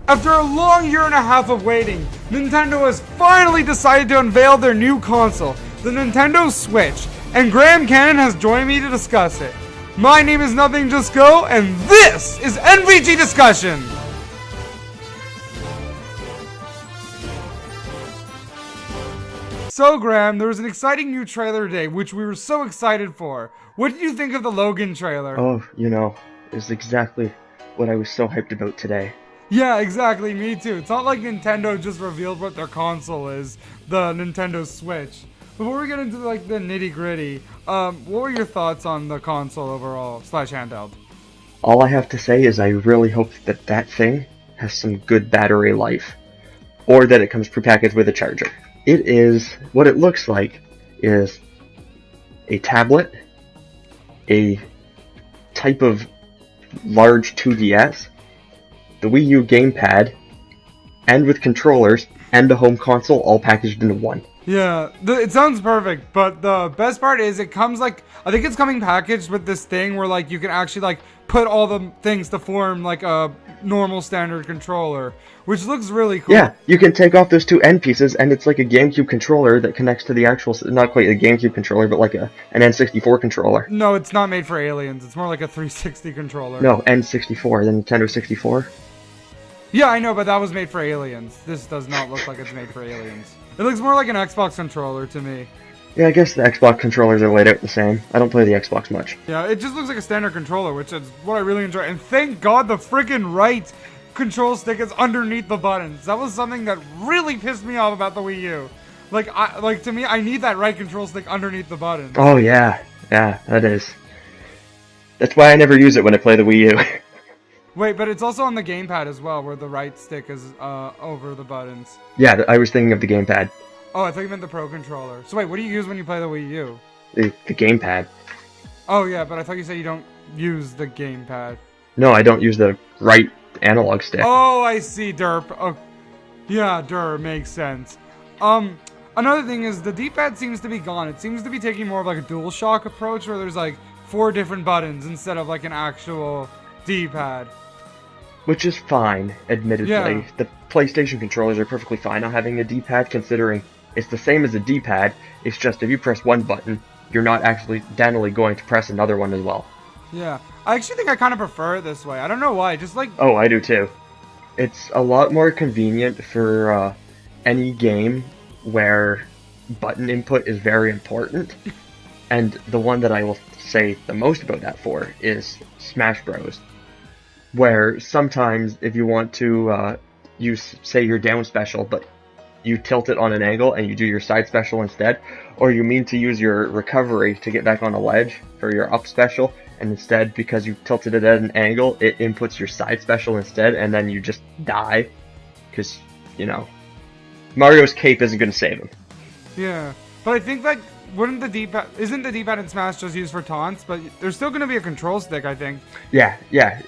After a long year and a half of waiting, Nintendo has finally decided to unveil their new console, the Nintendo Switch, and Graham Cannon has joined me to discuss it. My name is Nothing Just Go, and this is NVG Discussion! So Graham, there was an exciting new trailer today, which we were so excited for. What did you think of the Logan trailer? Oh, it's exactly what I was so hyped about today. Yeah, exactly, me too. It's not like Nintendo just revealed what their console is, the Nintendo Switch. Before we get into the nitty-gritty, what were your thoughts on the console overall, / handheld? All I have to say is I really hope that that thing has some good battery life, or that it comes prepackaged with a charger. What it looks like is a tablet, a type of large 2DS, the Wii U gamepad, and with controllers and a home console all packaged into one. Yeah, it sounds perfect, but the best part is it comes I think it's coming packaged with this thing where you can actually put all the things to form a normal standard controller, which looks really cool. Yeah, you can take off those two end pieces and it's like a GameCube controller that connects to the actual, not quite a GameCube controller, but an N64 controller. No, it's not made for aliens, it's more like a 360 controller. No, N64, the Nintendo 64. Yeah, I know, but that was made for aliens. This does not look like it's made for aliens. It looks more like an Xbox controller to me. Yeah, I guess the Xbox controllers are laid out the same. I don't play the Xbox much. Yeah, it just looks like a standard controller, which is what I really enjoy. And thank God the freaking right control stick is underneath the buttons. That was something that really pissed me off about the Wii U. To me, I need that right control stick underneath the buttons. Oh yeah, that is. That's why I never use it when I play the Wii U. Wait, but it's also on the gamepad as well, where the right stick is over the buttons. Yeah, I was thinking of the gamepad. Oh, I thought you meant the Pro Controller. So wait, what do you use when you play the Wii U? The gamepad. Oh yeah, but I thought you said you don't use the gamepad. No, I don't use the right analog stick. Oh, I see, derp. Oh, yeah, makes sense. Another thing is the D-pad seems to be gone. It seems to be taking more of a DualShock approach, where there's 4 different buttons instead of an actual D-pad. Which is fine, admittedly. Yeah. The PlayStation controllers are perfectly fine not having a D-pad, considering it's the same as a D-pad. It's just if you press one button, you're not accidentally going to press another one as well. Yeah, I actually think I kind of prefer it this way. I don't know why, just Oh, I do too. It's a lot more convenient for any game where button input is very important. And the one that I will say the most about that for is Smash Bros. Where sometimes if you want to use, say, your down special, but you tilt it on an angle and you do your side special instead, or you mean to use your recovery to get back on a ledge for your up special, and instead, because you tilted it at an angle, it inputs your side special instead, and then you just die, because, Mario's cape isn't going to save him. Yeah, but I think isn't the D-pad in Smash just used for taunts? But there's still going to be a control stick, I think. Yeah,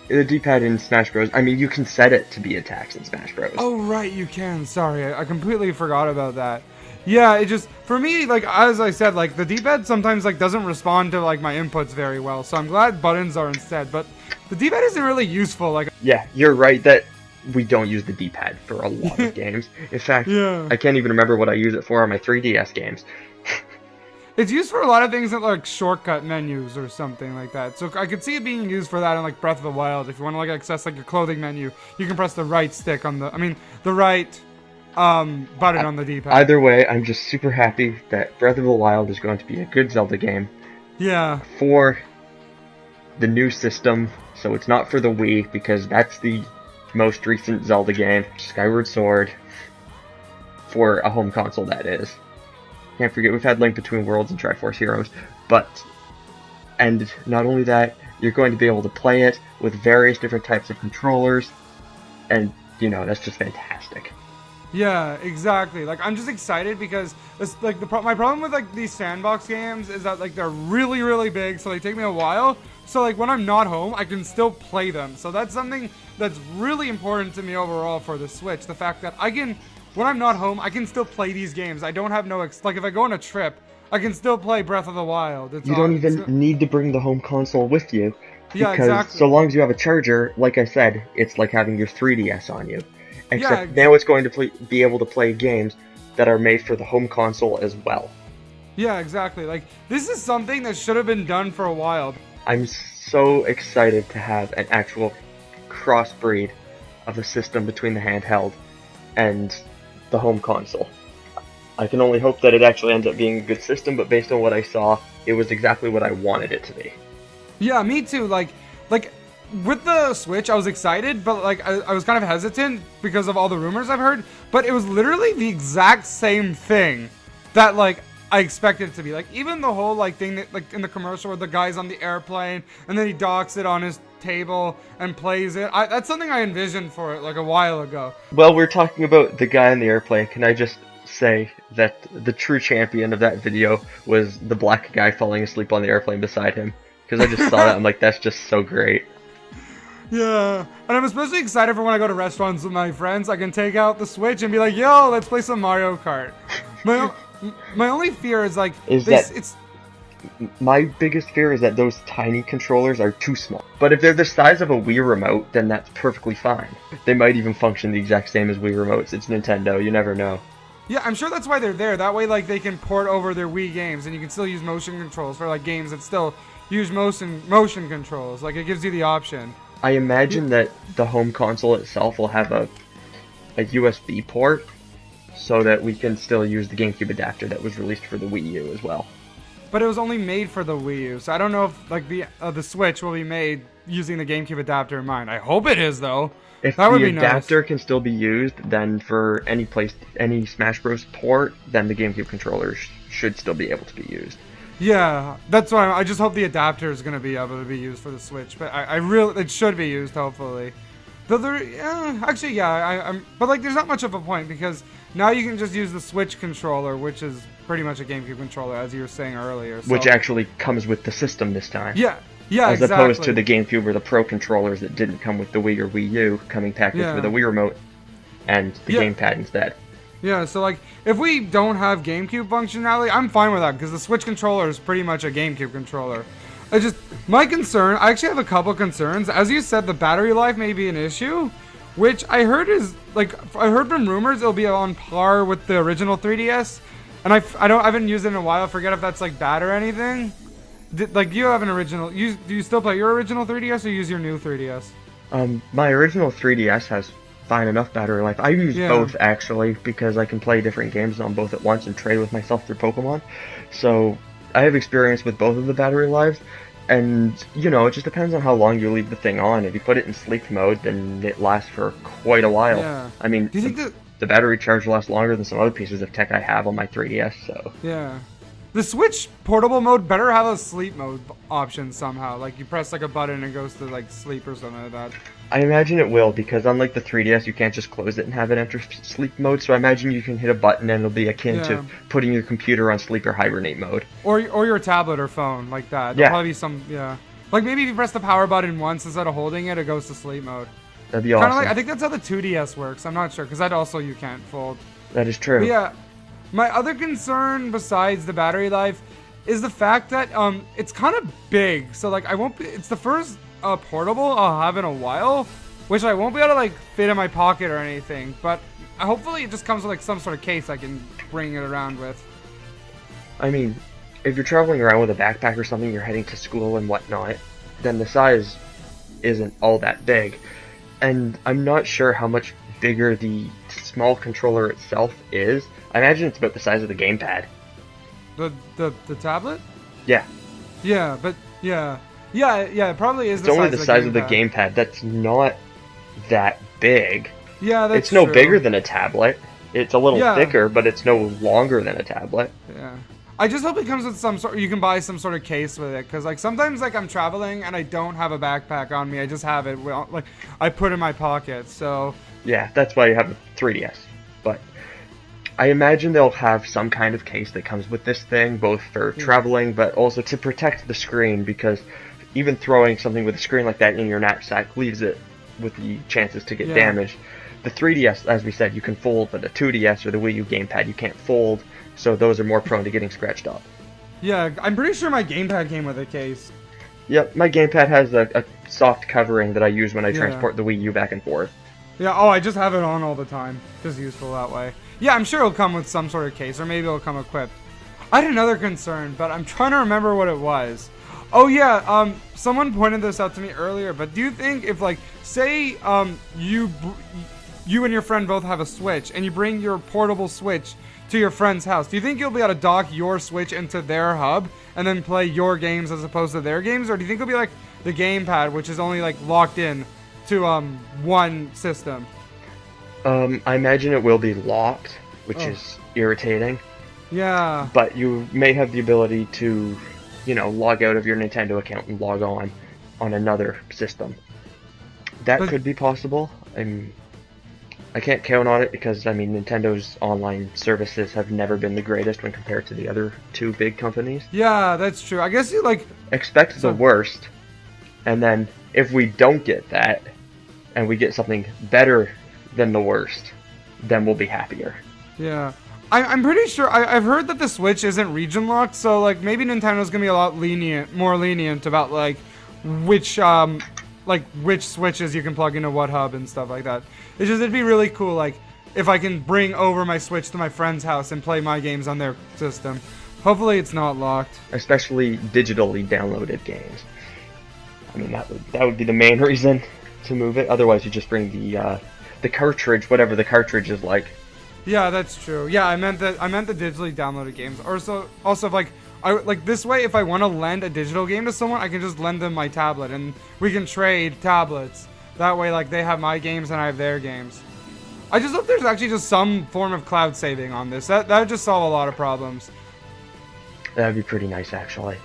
the D-pad in Smash Bros. I mean, you can set it to be attacks in Smash Bros. Oh, right, you can. Sorry, I completely forgot about that. Yeah, it just, for me, as I said, the D-pad sometimes, doesn't respond to, my inputs very well. So I'm glad buttons are instead. But the D-pad isn't really useful. Yeah, you're right that we don't use the D-pad for a lot of games. In fact, yeah. I can't even remember what I use it for on my 3DS games. It's used for a lot of things that shortcut menus or something like that. So I could see it being used for that in Breath of the Wild. If you want to access your clothing menu, you can press the right stick on the right button on the D-pad. Either way, I'm just super happy that Breath of the Wild is going to be a good Zelda game. Yeah. For the new system, so it's not for the Wii, because that's the most recent Zelda game. Skyward Sword. For a home console, that is. Can't forget, we've had Link Between Worlds and Triforce Heroes, and not only that, you're going to be able to play it with various different types of controllers, and, that's just fantastic. Yeah, exactly. I'm just excited because it's my problem with these sandbox games is that they're really, really big, so they take me a while. So when I'm not home, I can still play them. So that's something that's really important to me overall for the Switch. The fact that when I'm not home, I can still play these games. I don't have if I go on a trip, I can still play Breath of the Wild. You don't even need to bring the home console with you. Yeah, because exactly. so long as you have a charger, like I said, it's like having your 3DS on you. Except now it's going to be able to play games that are made for the home console as well. Yeah, exactly. Like, this is something that should have been done for a while. I'm so excited to have an actual crossbreed of a system between the handheld and the home console. I can only hope that it actually ends up being a good system, but based on what I saw, it was exactly what I wanted it to be. Yeah, me too. Like with the Switch, I was excited, but like I was kind of hesitant because of all the rumors I've heard. But it was literally the exact same thing that like I expected it to be. Like even the whole like thing that like in the commercial where the guy's on the airplane and then he docks it on his table and plays it. That's something I envisioned for it like a while ago. Well, we're talking about the guy on the airplane. Can I just say that the true champion of that video was the black guy falling asleep on the airplane beside him? Because I just saw that, I'm like, that's just so great. Yeah, and I'm especially excited for when I go to restaurants with my friends. I can take out the Switch and be like, yo, let's play some Mario Kart. My only fear is like, my biggest fear is that those tiny controllers are too small. But if they're the size of a Wii remote, then that's perfectly fine. They might even function the exact same as Wii remotes. It's Nintendo, you never know. Yeah, I'm sure that's why they're there. That way, like, they can port over their Wii games, and you can still use motion controls for like games that still use motion controls. Like, it gives you the option. I imagine that the home console itself will have a USB port, so that we can still use the GameCube adapter that was released for the Wii U as well. But it was only made for the Wii U, so I don't know if like the Switch will be made using the GameCube adapter in mind. I hope it is though. If the adapter can still be used, then for any Smash Bros. Port, then the GameCube controllers should still be able to be used. Yeah, that's why I just hope the adapter is going to be able to be used for the Switch. But it should be used, hopefully. Though but like, there's not much of a point because now you can just use the Switch controller, which is pretty much a GameCube controller, as you were saying earlier. So. Which actually comes with the system this time. Yeah, as opposed to the GameCube or the Pro controllers that didn't come with the Wii or Wii U, coming packaged with a Wii remote and the gamepad instead. Yeah, so like, if we don't have GameCube functionality, I'm fine with that, because the Switch controller is pretty much a GameCube controller. My concern, I actually have a couple concerns. As you said, the battery life may be an issue, which I heard I heard from rumors it'll be on par with the original 3DS, and I haven't used it in a while. I forget if that's like bad or anything. Do you have an original, do you still play your original 3DS or use your new 3DS? My original 3DS has fine enough battery life. I use both actually because I can play different games on both at once and trade with myself through Pokemon. So I have experience with both of the battery lives, and it just depends on how long you leave the thing on. If you put it in sleep mode, then it lasts for quite a while. Yeah. I mean, do you think the battery charge lasts longer than some other pieces of tech I have on my 3DS. So yeah. The Switch portable mode better have a sleep mode option somehow. Like, you press like a button and it goes to like sleep or something like that. I imagine it will, because unlike the 3DS, you can't just close it and have it enter sleep mode. So I imagine you can hit a button and it'll be akin to putting your computer on sleep or hibernate mode. Or your tablet or phone, like that. There'll probably be like, maybe if you press the power button once instead of holding it, it goes to sleep mode. That'd be awesome. Like, I think that's how the 2DS works. I'm not sure, because that also you can't fold. That is true. But yeah. My other concern besides the battery life is the fact that it's kind of big. So like, it's the first portable I'll have in a while, which I won't be able to like fit in my pocket or anything. But hopefully it just comes with like some sort of case I can bring it around with. I mean, if you're traveling around with a backpack or something, you're heading to school and whatnot, then the size isn't all that big. And I'm not sure how much bigger the small controller itself is. I imagine it's about the size of the gamepad. The tablet? Yeah. Yeah, but yeah, it probably is. It's only the size of the gamepad. That's not that big. Yeah, that's It's no bigger than a tablet. It's a little thicker, but it's no longer than a tablet. Yeah. I just hope it comes with some sort. You can buy some sort of case with it, because like sometimes like I'm traveling and I don't have a backpack on me. I just have it like I put in my pocket. So yeah, that's why you have the 3DS. But I imagine they'll have some kind of case that comes with this thing, both for traveling, but also to protect the screen, because even throwing something with a screen like that in your knapsack leaves it with the chances to get damaged. The 3DS, as we said, you can fold, but the 2DS or the Wii U gamepad you can't fold, so those are more prone to getting scratched up. Yeah, I'm pretty sure my gamepad came with a case. Yep, my gamepad has a soft covering that I use when I transport the Wii U back and forth. Yeah, oh, I just have it on all the time. Just useful that way. Yeah, I'm sure it'll come with some sort of case, or maybe it'll come equipped. I had another concern, but I'm trying to remember what it was. Oh yeah, someone pointed this out to me earlier, but do you think if, like, say, you and your friend both have a Switch, and you bring your portable Switch to your friend's house, do you think you'll be able to dock your Switch into their hub, and then play your games as opposed to their games? Or do you think it'll be like the gamepad, which is only, like, locked in to, one system? I imagine it will be locked, which is irritating. Yeah. But you may have the ability to, log out of your Nintendo account and log on another system. That could be possible. I can't count on it because, Nintendo's online services have never been the greatest when compared to the other two big companies. Yeah, that's true. I guess you, like... Expect the worst, and then if we don't get that, and we get something better than the worst, then we'll be happier. Yeah. I'm pretty sure, I've heard that the Switch isn't region locked, so, like, maybe Nintendo's gonna be a lot more lenient about, like, which switches you can plug into what hub and stuff like that. It's just, it'd be really cool, like, if I can bring over my Switch to my friend's house and play my games on their system. Hopefully it's not locked. Especially digitally downloaded games. That would be the main reason to move it. Otherwise, you just bring the cartridge, whatever the cartridge is like. Yeah, that's true. Yeah, I meant the digitally downloaded games. Also, like this way, if I want to lend a digital game to someone, I can just lend them my tablet, and we can trade tablets. That way, like, they have my games and I have their games. I just hope there's actually just some form of cloud saving on this. That would just solve a lot of problems. That'd be pretty nice, actually.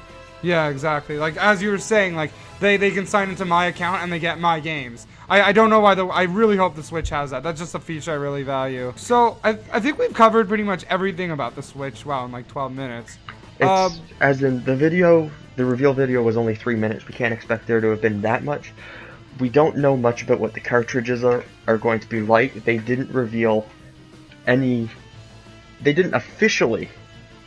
Yeah, exactly. Like, as you were saying, like, they can sign into my account and they get my games. I don't know why, I really hope the Switch has that. That's just a feature I really value. So, I think we've covered pretty much everything about the Switch, wow, in like 12 minutes. As in, the reveal video was only 3 minutes. We can't expect there to have been that much. We don't know much about what the cartridges are going to be like. They didn't officially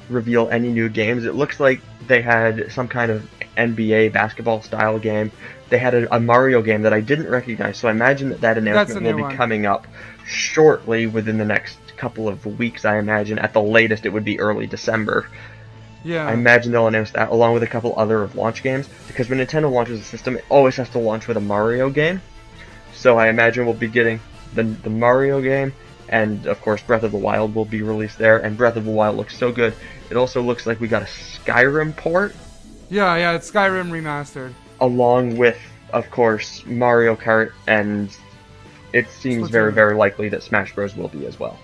reveal any new games. It looks like they had some kind of NBA basketball style game. They had a Mario game that I didn't recognize, so I imagine that announcement will be coming up shortly within the next couple of weeks, I imagine. At the latest, it would be early December. Yeah. I imagine they'll announce that along with a couple other launch games, because when Nintendo launches a system, it always has to launch with a Mario game. So I imagine we'll be getting the Mario game, and of course Breath of the Wild will be released there, and Breath of the Wild looks so good. It also looks like we got a Skyrim port. Yeah, it's Skyrim remastered. Along with, of course, Mario Kart, and it seems very, very likely that Smash Bros. Will be as well.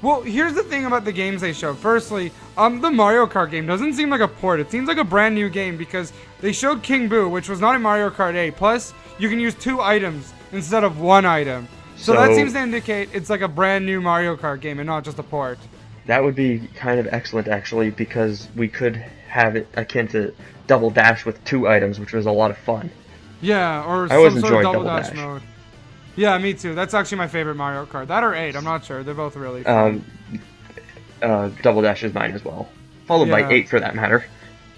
Well, here's the thing about the games they showed. Firstly, the Mario Kart game doesn't seem like a port. It seems like a brand new game because they showed King Boo, which was not in Mario Kart 8. Plus, you can use 2 items instead of 1 item. So that seems to indicate it's like a brand new Mario Kart game and not just a port. That would be kind of excellent, actually, because we could have it akin to Double Dash with 2 items, which was a lot of fun. Yeah, or some sort of Double Dash mode. Yeah, me too. That's actually my favorite Mario Kart. That or 8, I'm not sure. They're both really fun. Double Dash is mine as well. Followed by 8 for that matter.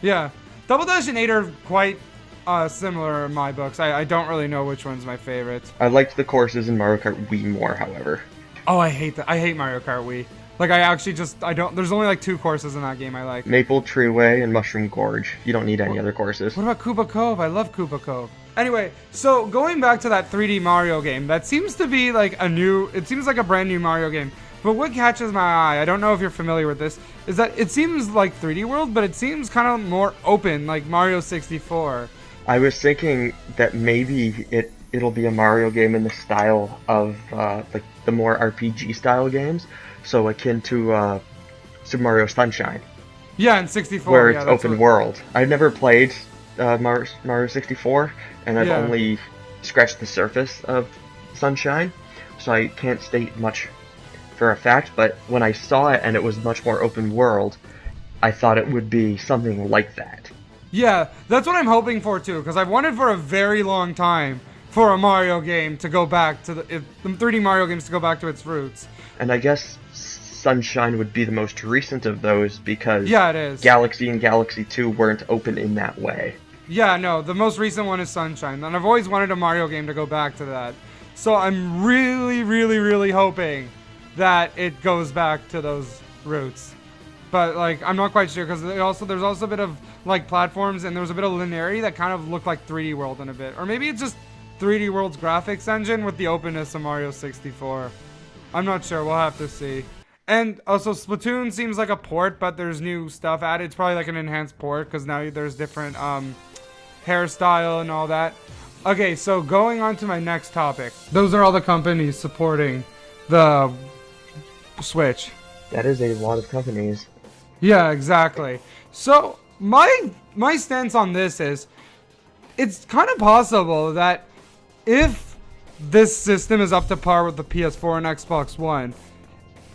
Yeah. Double Dash and 8 are quite similar in my books. I don't really know which one's my favorite. I liked the courses in Mario Kart Wii more, however. Oh, I hate that. I hate Mario Kart Wii. Like, there's only like 2 courses in that game I like. Maple Treeway and Mushroom Gorge. You don't need any other courses. What about Koopa Cove? I love Koopa Cove. Anyway, so going back to that 3D Mario game, that seems to be like it seems like a brand new Mario game. But what catches my eye, I don't know if you're familiar with this, is that it seems like 3D World, but it seems kind of more open, like Mario 64. I was thinking that maybe it'll be a Mario game in the style of like the more RPG style games, so akin to Super Mario Sunshine. Yeah, in 64. Where it's open world. I've never played Mario 64, and I've only scratched the surface of Sunshine, so I can't state much for a fact, but when I saw it and it was much more open world, I thought it would be something like that. Yeah, that's what I'm hoping for too, because I've wanted for a very long time for a Mario game to go back to the 3D Mario games to go back to its roots. And I guess Sunshine would be the most recent of those because it is. Galaxy and Galaxy 2 weren't open in that way. Yeah, no, the most recent one is Sunshine, and I've always wanted a Mario game to go back to that. So I'm really, really, really hoping that it goes back to those roots. But like, I'm not quite sure because there's also a bit of like platforms, and there was a bit of linearity that kind of looked like 3D World in a bit, or maybe it's just 3D World's graphics engine with the openness of Mario 64. I'm not sure. We'll have to see. And also, Splatoon seems like a port, but there's new stuff added. It's probably like an enhanced port because now there's different hairstyle and all that. Okay, so going on to my next topic. Those are all the companies supporting the Switch. That is a lot of companies. Yeah, exactly. So my stance on this is, it's kind of possible that if this system is up to par with the PS4 and Xbox One,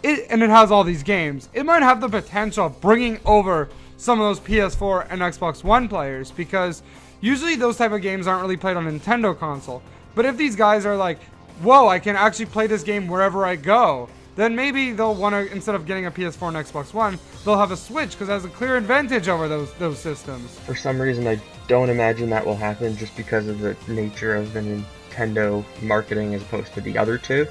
and it has all these games, it might have the potential of bringing over some of those PS4 and Xbox One players, because usually those type of games aren't really played on Nintendo console. But if these guys are like, whoa, I can actually play this game wherever I go, then maybe they'll want to, instead of getting a PS4 and Xbox One, they'll have a Switch because it has a clear advantage over those systems. For some reason, I don't imagine that will happen just because of the nature of the Nintendo marketing as opposed to the other two.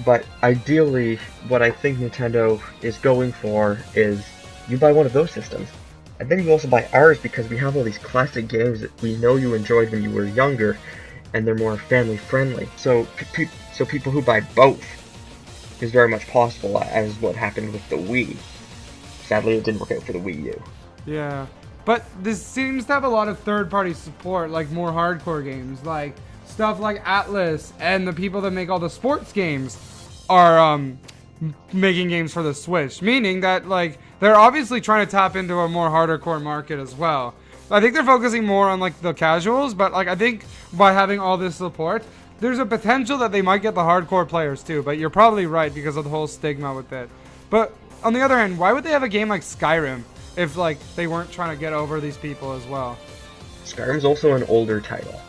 But ideally, what I think Nintendo is going for is you buy one of those systems, and then you also buy ours because we have all these classic games that we know you enjoyed when you were younger, and they're more family friendly. So people who buy both is very much possible, as what happened with the Wii. Sadly, it didn't work out for the Wii U. Yeah, but this seems to have a lot of third-party support, like more hardcore games, like stuff like Atlas and the people that make all the sports games are making games for the Switch, meaning that like they're obviously trying to tap into a more hardcore market as well. I think they're focusing more on like the casuals, but like I think by having all this support, there's a potential that they might get the hardcore players too. But you're probably right because of the whole stigma with it. But on the other hand, why would they have a game like Skyrim if like they weren't trying to get over these people as well? Skyrim's also an older title.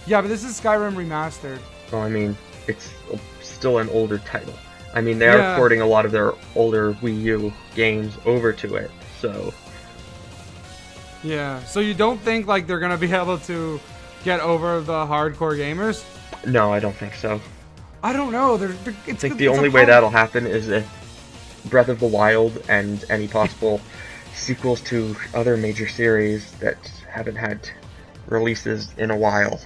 Yeah, but this is Skyrim remastered. Well, I mean, it's still an older title. I mean, they are porting a lot of their older Wii U games over to it, so... Yeah, so you don't think like they're gonna be able to get over the hardcore gamers? No, I don't think so. I don't know. I think the only way that'll happen is if Breath of the Wild and any possible sequels to other major series that haven't had releases in a while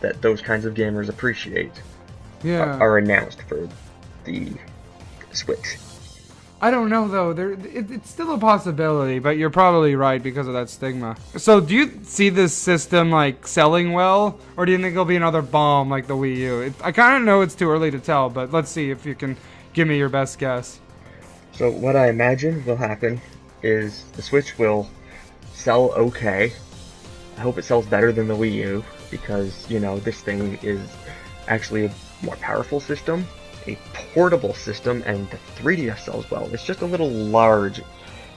that those kinds of gamers appreciate are announced for the Switch. I don't know though. It's still a possibility, but you're probably right because of that stigma. So, do you see this system like selling well, or do you think it'll be another bomb like the Wii U? I kind of know it's too early to tell, but let's see if you can give me your best guess. So, what I imagine will happen is the Switch will sell okay. I hope it sells better than the Wii U because, you know, this thing is actually a more powerful system, a portable system, and the 3DS sells well. It's just a little large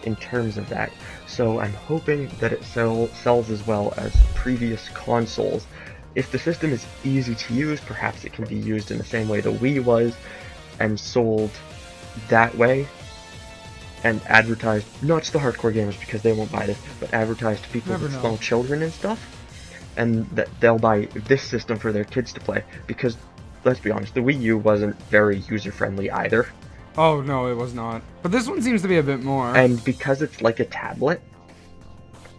in terms of that. So I'm hoping that it sells as well as previous consoles. If the system is easy to use, perhaps it can be used in the same way the Wii was and sold that way and advertised, not to the hardcore gamers because they won't buy this, but advertised to people with small children and stuff, and that they'll buy this system for their kids to play because, let's be honest, the Wii U wasn't very user-friendly either. Oh, no, it was not. But this one seems to be a bit more. And because it's like a tablet,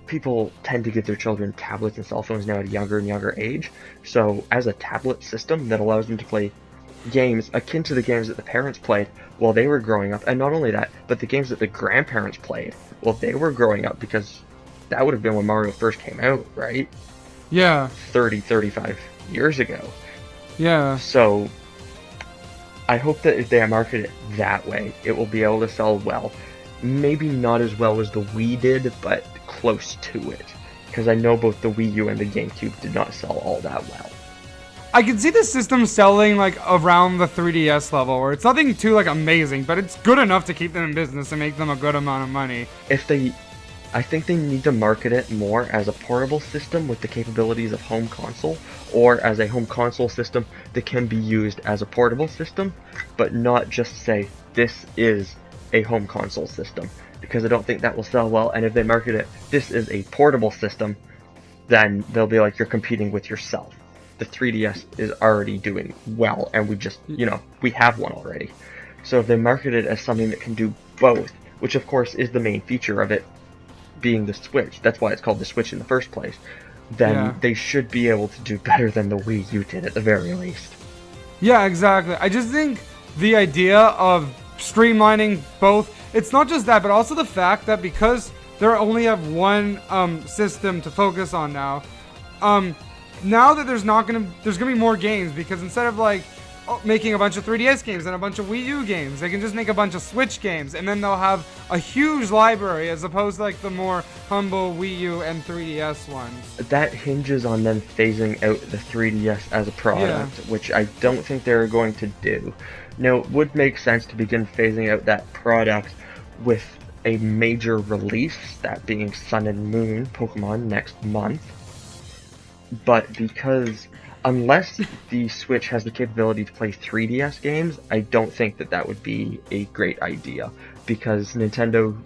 people tend to give their children tablets and cell phones now at a younger and younger age. So as a tablet system that allows them to play games akin to the games that the parents played while they were growing up, and not only that, but the games that the grandparents played while they were growing up, because that would have been when Mario first came out, right? Yeah. 35 years ago. Yeah. So I hope that if they market it that way, it will be able to sell well. Maybe not as well as the Wii did, but close to it. Because I know both the Wii U and the GameCube did not sell all that well. I can see the system selling like around the 3DS level, where it's nothing too like amazing, but it's good enough to keep them in business and make them a good amount of money. I think they need to market it more as a portable system with the capabilities of home console, or as a home console system that can be used as a portable system, but not just say, this is a home console system, because I don't think that will sell well. And if they market it, this is a portable system, then they'll be like, you're competing with yourself. the 3DS is already doing well, and we just, we have one already. So if they market it as something that can do both, which of course is the main feature of it being the Switch, that's why it's called the Switch in the first place, then they should be able to do better than the Wii U did at the very least. Yeah, exactly. I just think the idea of streamlining both, it's not just that, but also the fact that because they only have one system to focus on now, now that there's gonna be more games, because instead of like making a bunch of 3DS games and a bunch of Wii U games, they can just make a bunch of Switch games, and then they'll have a huge library as opposed to like the more humble Wii U and 3DS ones. That hinges on them phasing out the 3DS as a product, which I don't think they're going to do. Now, it would make sense to begin phasing out that product with a major release, that being Sun and Moon Pokemon next month. But because, unless the Switch has the capability to play 3DS games, I don't think that would be a great idea. Because Nintendo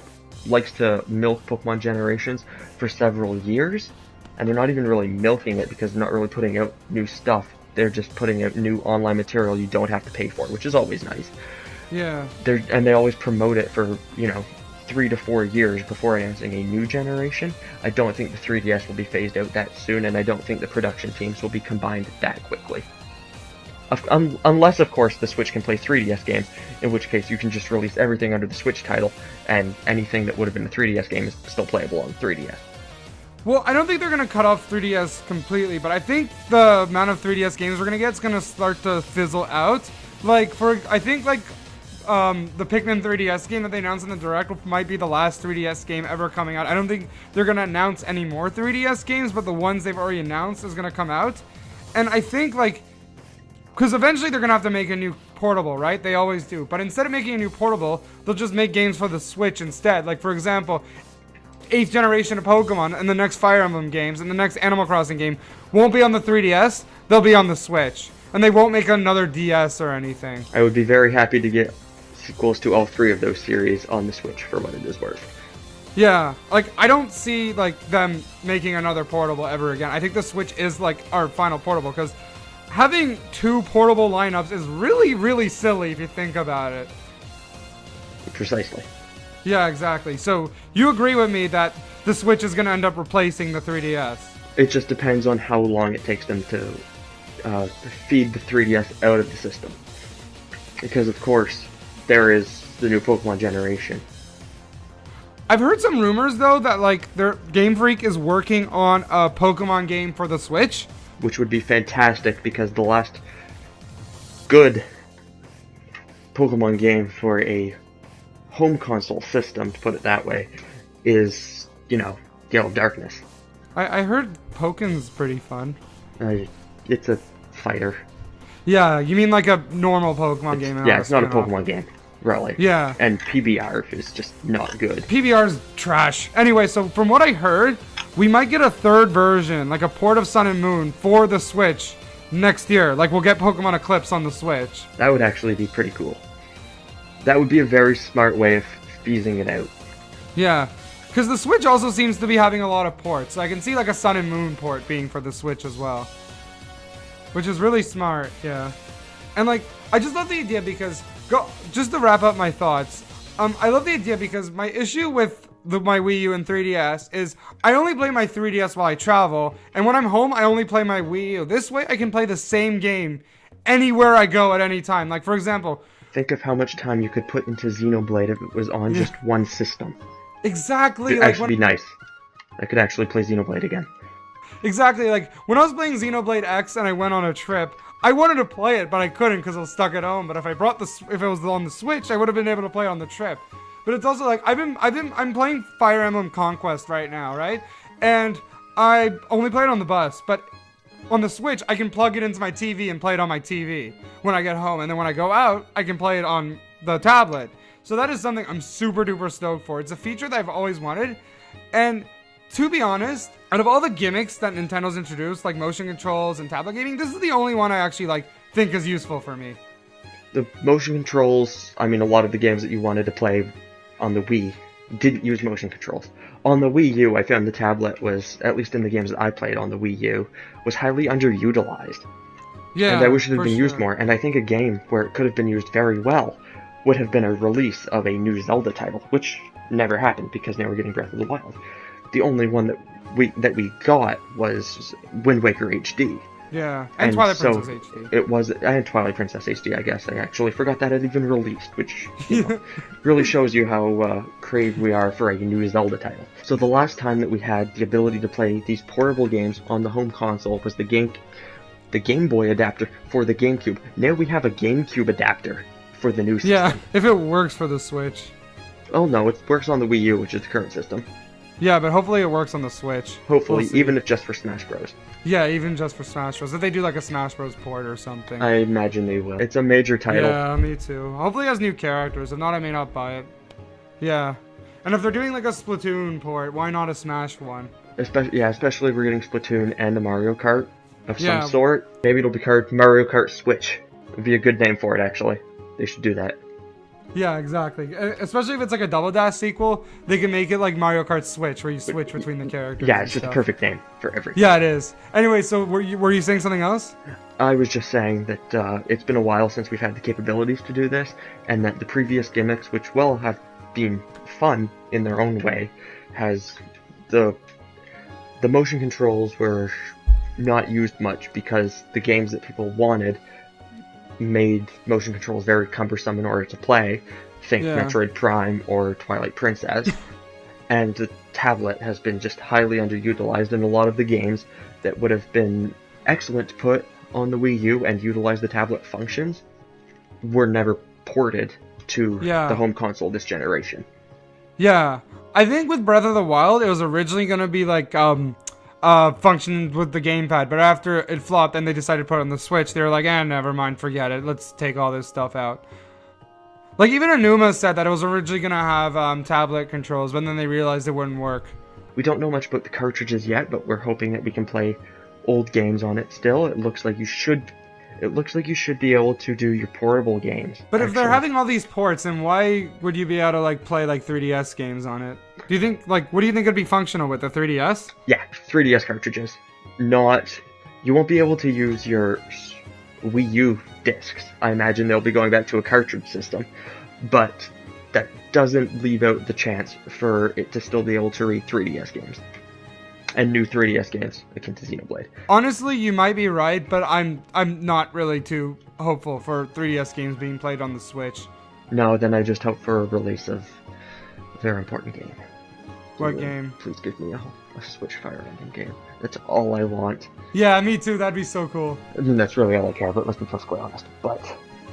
likes to milk Pokemon generations for several years, and they're not even really milking it because they're not really putting out new stuff. They're just putting out new online material you don't have to pay for, which is always nice. Yeah. And they always promote it for, 3 to 4 years before announcing a new generation. I don't think the 3DS will be phased out that soon, and I don't think the production teams will be combined that quickly. Unless, of course, the Switch can play 3DS games, in which case you can just release everything under the Switch title, and anything that would have been a 3DS game is still playable on 3DS. Well, I don't think they're going to cut off 3DS completely, but I think the amount of 3DS games we're going to get is going to start to fizzle out. The Pikmin 3DS game that they announced in the Direct might be the last 3DS game ever coming out. I don't think they're going to announce any more 3DS games, but the ones they've already announced is going to come out. And I think, because eventually they're going to have to make a new portable, right? They always do. But instead of making a new portable, they'll just make games for the Switch instead. Like, for example, 8th generation of Pokemon and the next Fire Emblem games and the next Animal Crossing game won't be on the 3DS, they'll be on the Switch. And they won't make another DS or anything. I would be very happy to get sequels to all 3 of those series on the Switch for what it is worth. Yeah, I don't see them making another portable ever again. I think the Switch is our final portable, because having 2 portable lineups is really, really silly if you think about it. Precisely. Yeah, exactly. So you agree with me that the Switch is going to end up replacing the 3DS? It just depends on how long it takes them to feed the 3DS out of the system. Because, of course, there is the new Pokemon generation. I've heard some rumors, though, that their Game Freak is working on a Pokemon game for the Switch. Which would be fantastic, because the last good Pokemon game for a home console system, to put it that way, is, Yellow Darkness. I heard Pokemon's pretty fun. It's a fighter. Yeah, you mean a normal Pokemon game? Yeah, it's not a Pokemon game. Really. Yeah. And PBR is just not good. PBR's trash. Anyway, so from what I heard, we might get a 3rd version, a port of Sun and Moon for the Switch next year. We'll get Pokemon Eclipse on the Switch. That would actually be pretty cool. That would be a very smart way of phasing it out. Yeah. Because the Switch also seems to be having a lot of ports. I can see a Sun and Moon port being for the Switch as well. Which is really smart, yeah. And I just love the idea because, just to wrap up my thoughts, I love the idea because my issue with my Wii U and 3DS is I only play my 3DS while I travel, and when I'm home, I only play my Wii U. This way, I can play the same game anywhere I go at any time. For example... Think of how much time you could put into Xenoblade if it was on just one system. Exactly. It'd actually be nice. I could actually play Xenoblade again. Exactly. When I was playing Xenoblade X and I went on a trip, I wanted to play it, but I couldn't because I was stuck at home. But if it was on the Switch, I would have been able to play it on the trip. But it's also I'm playing Fire Emblem Conquest right now, right? And I only play it on the bus, but on the Switch, I can plug it into my TV and play it on my TV when I get home. And then when I go out, I can play it on the tablet. So that is something I'm super duper stoked for. It's a feature that I've always wanted. And to be honest, out of all the gimmicks that Nintendo's introduced, like motion controls and tablet gaming, this is the only one I actually think is useful for me. The motion controls, a lot of the games that you wanted to play on the Wii didn't use motion controls. On the Wii U, I found the tablet was, at least in the games that I played on the Wii U, was highly underutilized. Yeah, and I wish it had for been used sure. more, and I think a game where it could have been used very well would have been a release of a new Zelda title, which never happened because now we're getting Breath of the Wild. The only one that we got was Wind Waker HD. Yeah, and Twilight so Princess HD. it was, and Twilight Princess HD, I guess. I actually forgot that had even released, which really shows you how craved we are for a new Zelda title. So the last time that we had the ability to play these portable games on the home console was the Game Boy adapter for the GameCube. Now we have a GameCube adapter for the new system. Yeah, if it works for the Switch. Oh no, it works on the Wii U, which is the current system. Yeah, but hopefully it works on the Switch. Hopefully, We'll see. even if just for Smash Bros. Yeah, even just for Smash Bros. If they do like a Smash Bros. Port or something. I imagine they will. It's a major title. Yeah, me too. Hopefully it has new characters. If not, I may not buy it. Yeah. And if they're doing like a Splatoon port, why not a Smash one? Especially if we're getting Splatoon and a Mario Kart of Yeah. some sort. Maybe it'll be called Mario Kart Switch. It'd be a good name for it, actually. They should do that. Yeah, exactly. Especially if it's like a Double Dash sequel, they can make it like Mario Kart Switch, where you switch between the characters. Yeah, and it's just a stuff. perfect name for everything. Yeah, it is. Anyway, so were you saying something else? I was just saying that it's been a while since we've had the capabilities to do this, and that the previous gimmicks, which will have been fun in their own way, has the motion controls were not used much because the games that people wanted made motion controls very cumbersome in order to play. Think Yeah. Metroid Prime or Twilight Princess. And the tablet has been just highly underutilized in a lot of the games that would have been excellent to put on the Wii U and utilize the tablet functions were never ported to Yeah. the home console this generation. Yeah, I think with Breath of the Wild, it was originally gonna be like functioning with the gamepad, but after it flopped and they decided to put it on the Switch, they were like, never mind, forget it. Let's take all this stuff out. Like even Anuma said that it was originally gonna have tablet controls, but then they realized it wouldn't work. We don't know much about the cartridges yet, but we're hoping that we can play old games on it still. It looks like you should be able to do your portable games. But if they're actually. having all these ports, then why would you be able to like play like 3DS games on it? Do you think what do you think would be functional with the 3DS? Yeah, 3DS cartridges. You won't be able to use your Wii U discs. I imagine they'll be going back to a cartridge system, but that doesn't leave out the chance for it to still be able to read 3DS games. And new 3DS games akin to Xenoblade. Honestly, you might be right, but I'm not really too hopeful for 3DS games being played on the Switch. No, then I just hope for a release of a very important game. What game? Please give me a Switch Fire Emblem game. That's all I want. Yeah, me too. That'd be so cool. I mean, that's really all I care about, let's be perfectly honest. But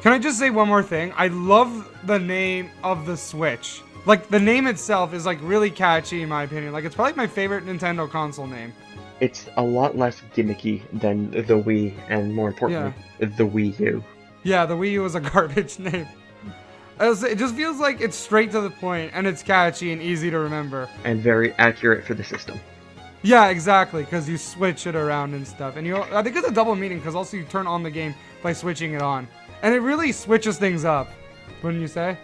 Can I just say one more thing? I love the name of the Switch. Like, the name itself is, like, really catchy, in my opinion. Like, it's probably my favorite Nintendo console name. it's a lot less gimmicky than the Wii, and more importantly, the Wii U. Yeah, the Wii U was a garbage name. It just feels like it's straight to the point, and it's catchy and easy to remember. And very accurate for the system. Yeah, exactly, because you switch it around and stuff. And I think it's a double meaning, because also you turn on the game by switching it on. And it really switches things up, wouldn't you say?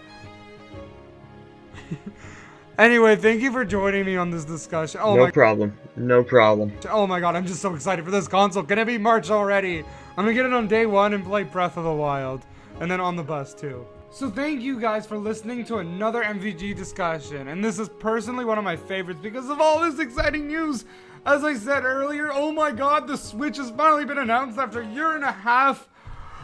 Anyway, thank you for joining me on this discussion. No problem. No problem. Oh my god, I'm just so excited for this console. Can it be March already? I'm gonna get it on day one and play Breath of the Wild. And then on the bus too. So thank you guys for listening to another NVG discussion. And this is personally one of my favorites because of all this exciting news. As I said earlier, oh my god, the Switch has finally been announced after a year and a half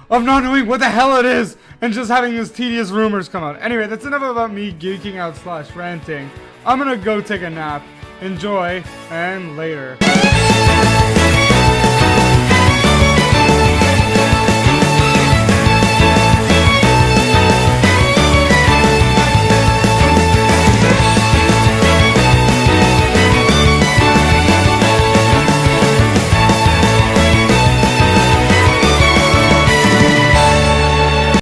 of not knowing what the hell it is and just having these tedious rumors come out. Anyway, that's enough about me geeking out / ranting. I'm gonna go take a nap. Enjoy, and later.